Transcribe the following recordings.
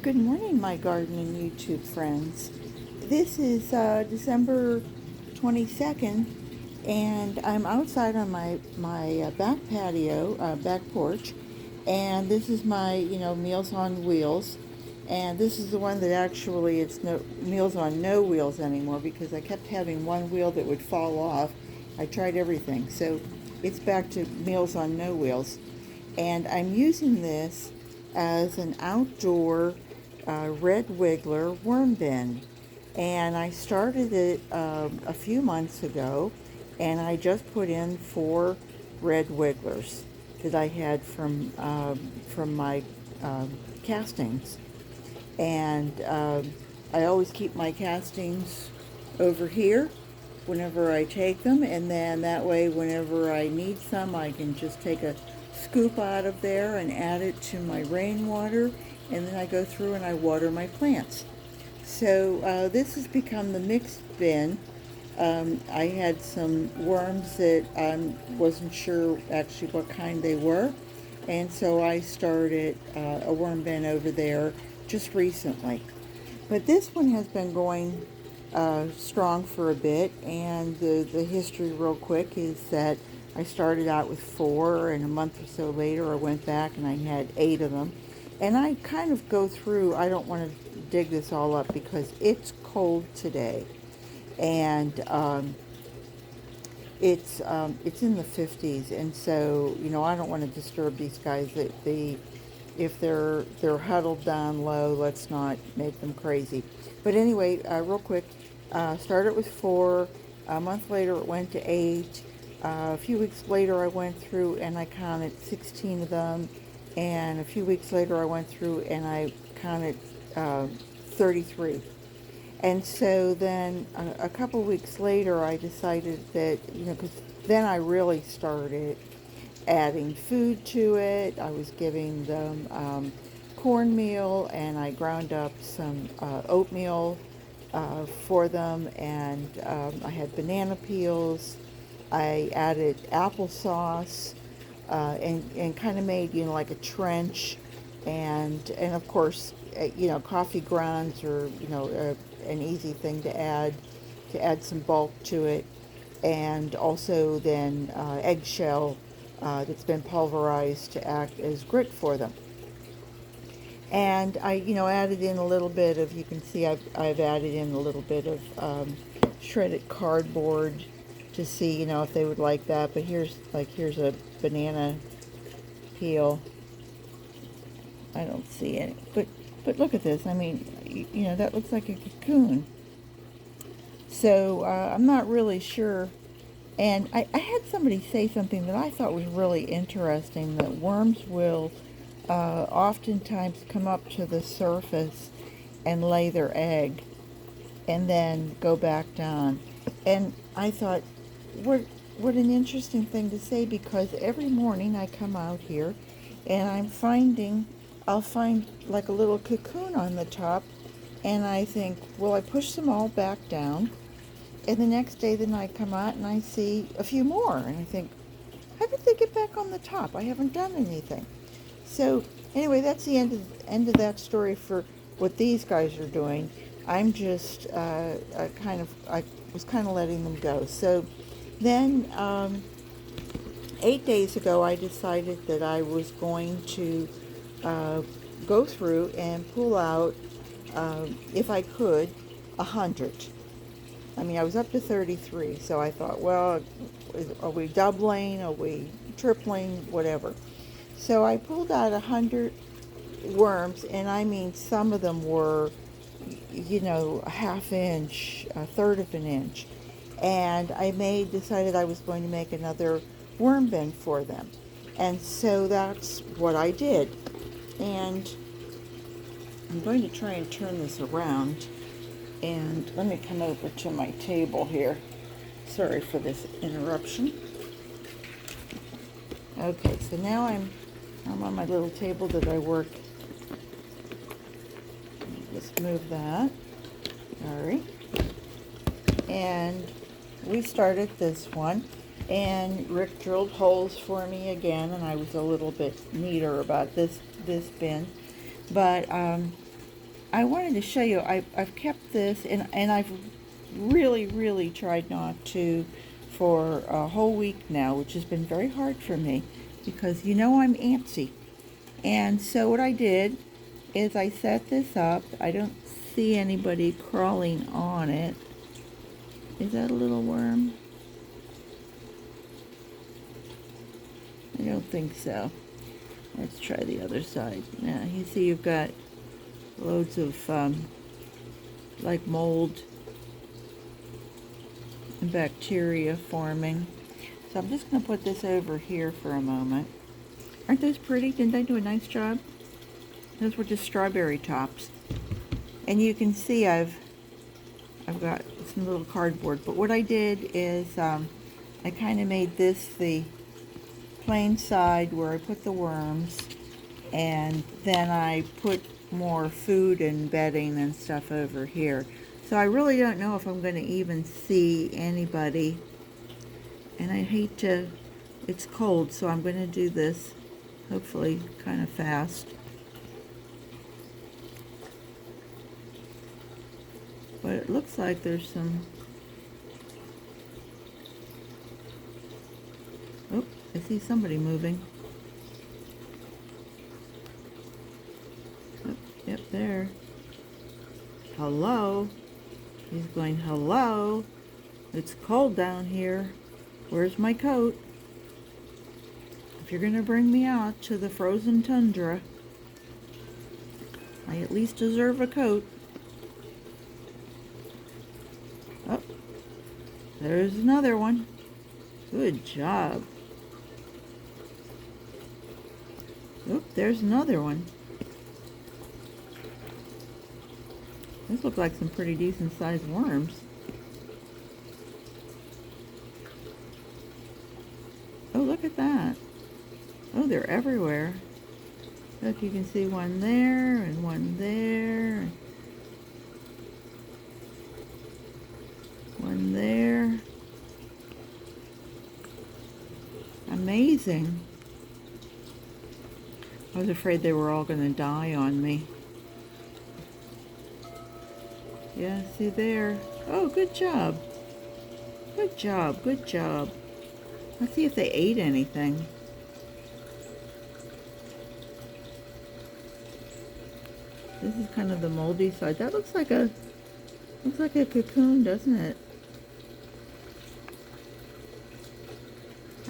Good morning, my garden and YouTube friends. This is December 22nd, and I'm outside on my back patio, back porch, and this is my Meals on Wheels, and this is the one that actually it's no Meals on No Wheels anymore because I kept having one wheel that would fall off. I tried everything, so it's back to Meals on No Wheels, and I'm using this as an outdoor red wiggler worm bin. And I started it a few months ago, and I just put in 4 red wigglers that I had from my castings. And I always keep my castings over here whenever I take them, and then that way whenever I need some I can just take a scoop out of there and add it to my rainwater, and then I go through and I water my plants. So this has become the mixed bin. I had some worms that I wasn't sure actually what kind they were, and so I started a worm bin over there just recently. But this one has been going strong for a bit, and the history real quick is that I started out with 4, and a month or so later I went back and I had 8 of them. And I kind of go through, I don't want to dig this all up because it's cold today, and it's in the 50s, and so I don't want to disturb these guys. That if they're huddled down low, let's not make them crazy. But anyway, real quick, started with 4. A month later, it went to 8. A few weeks later, I went through and I counted 16 of them. And a few weeks later, I went through and I counted 33. And so then a couple weeks later, I decided that, because then I really started adding food to it. I was giving them cornmeal, and I ground up some oatmeal for them, and I had banana peels. I added applesauce, and kind of made like a trench, and of course coffee grounds are an easy thing to add some bulk to it, and also then eggshell that's been pulverized to act as grit for them. And I added in a little bit of, you can see I've added in a little bit of shredded cardboard to see if they would like that. But here's a banana peel. I don't see it, but look at this. I mean, that looks like a cocoon. So I'm not really sure. And I had somebody say something that I thought was really interesting, that worms will oftentimes come up to the surface and lay their egg and then go back down. And I thought, what an interesting thing to say, because every morning I come out here and I'll find like a little cocoon on the top, and I think, well, I push them all back down, and the next day then I come out and I see a few more, and I think, how did they get back on the top? I haven't done anything. So anyway, that's the end of that story for what these guys are doing. I'm just I was kind of letting them go. So then 8 days ago, I decided that I was going to go through and pull out, if I could, 100. I mean, I was up to 33, so I thought, well, are we doubling? Are we tripling? Whatever. So I pulled out 100 worms, and I mean, some of them were, a half inch, a third of an inch. And I decided I was going to make another worm bin for them. And so that's what I did. And I'm going to try and turn this around. And let me come over to my table here. Sorry for this interruption. Okay, so now I'm on my little table that I work. Let's move that. All right. And we started this one, and Rick drilled holes for me again, and I was a little bit neater about this bin. But I wanted to show you, I've kept this, and I've really tried not to for a whole week now, which has been very hard for me because you know I'm antsy. And so what I did is I set this up. I don't see anybody crawling on it. Is that a little worm? I don't think so. Let's try the other side. Now, you see you've got loads of like mold and bacteria forming. So I'm just going to put this over here for a moment. Aren't those pretty? Didn't I do a nice job? Those were just strawberry tops. And you can see I've got some little cardboard. But what I did is I kind of made this the plain side where I put the worms, and then I put more food and bedding and stuff over here. So I really don't know if I'm going to even see anybody, and I hate to, it's cold, so I'm going to do this hopefully kind of fast. But it looks like there's some, oh, I see somebody moving. Oh, yep, there. Hello. He's going, hello. It's cold down here. Where's my coat? If you're going to bring me out to the frozen tundra, I at least deserve a coat. Oh, there's another one. Good job. Oop, there's another one. These look like some pretty decent sized worms. Oh, look at that. Oh, they're everywhere. Look, you can see one there and one there. One there. Amazing. I was afraid they were all going to die on me. Yeah, see there. Oh, good job. Good job, good job. Let's see if they ate anything. This is kind of the moldy side. That looks like a cocoon, doesn't it?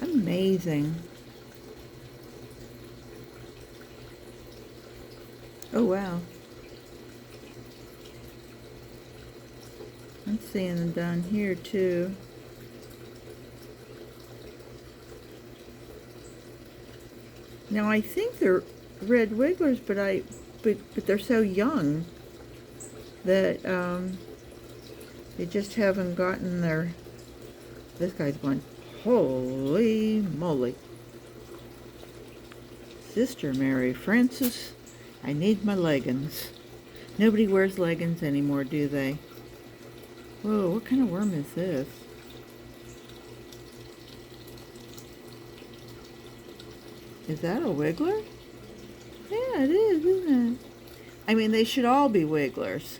Amazing. Oh, wow. I'm seeing them down here too. Now I think they're red wigglers, but they're so young that they just haven't gotten their. This guy's going, holy moly! Sister Mary Frances, I need my leggings. Nobody wears leggings anymore, do they? Whoa, what kind of worm is this? Is that a wiggler? Yeah, it is, isn't it? I mean, they should all be wigglers.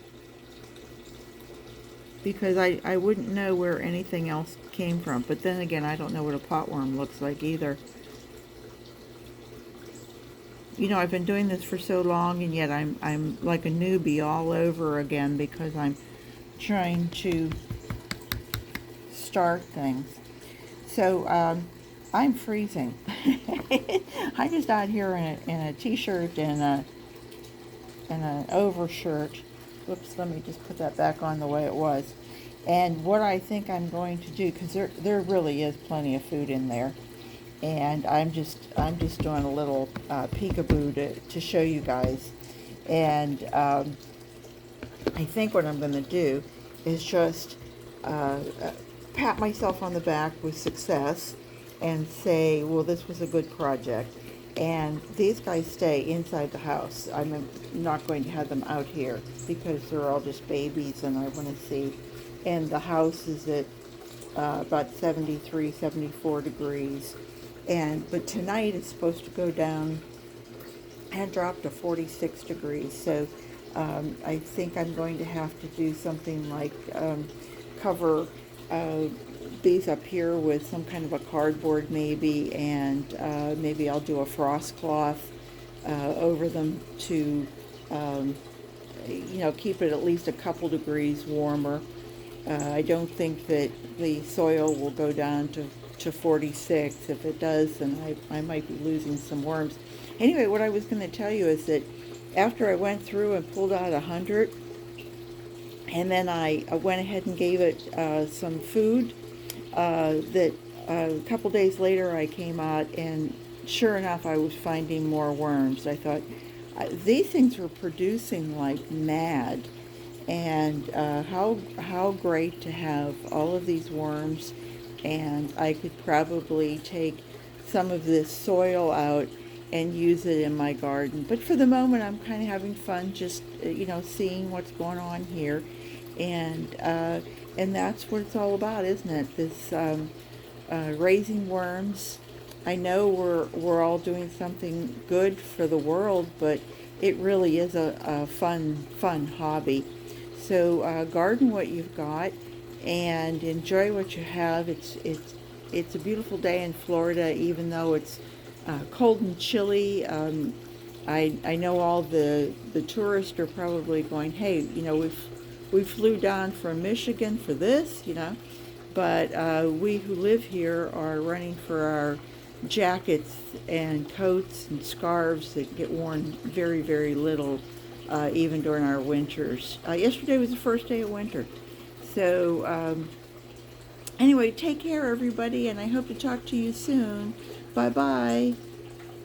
Because I wouldn't know where anything else came from. But then again, I don't know what a potworm looks like either. You know, I've been doing this for so long, and yet I'm like a newbie all over again because I'm trying to start things. So I'm freezing. I'm just out here in a t-shirt and an overshirt. Whoops, let me just put that back on the way it was. And what I think I'm going to do, because there really is plenty of food in there, and I'm just doing a little peekaboo to show you guys. And I think what I'm going to do is just pat myself on the back with success and say, well, this was a good project. And these guys stay inside the house. I'm not going to have them out here because they're all just babies and I want to see. And the house is at about 73, 74 degrees. But tonight it's supposed to go down and drop to 46 degrees. So I think I'm going to have to do something like cover uh, these up here with some kind of a cardboard maybe, and maybe I'll do a frost cloth over them to, um, keep it at least a couple degrees warmer. I don't think that the soil will go down to 46. If it does, then I might be losing some worms. Anyway, what I was going to tell you is that after I went through and pulled out 100, and then I went ahead and gave it some food, that a couple days later I came out, and sure enough I was finding more worms. I thought, these things were producing like mad, and how great to have all of these worms, and I could probably take some of this soil out and use it in my garden. But for the moment, I'm kind of having fun, just seeing what's going on here, and that's what it's all about, isn't it? This raising worms. I know we're all doing something good for the world, but it really is a fun hobby. So garden what you've got and enjoy what you have. It's a beautiful day in Florida, even though it's cold and chilly. I know all the tourists are probably going, hey, we flew down from Michigan for this, but we who live here are running for our jackets and coats and scarves that get worn very, very little, even during our winters. Yesterday was the first day of winter. So anyway, take care, everybody, and I hope to talk to you soon. Bye-bye.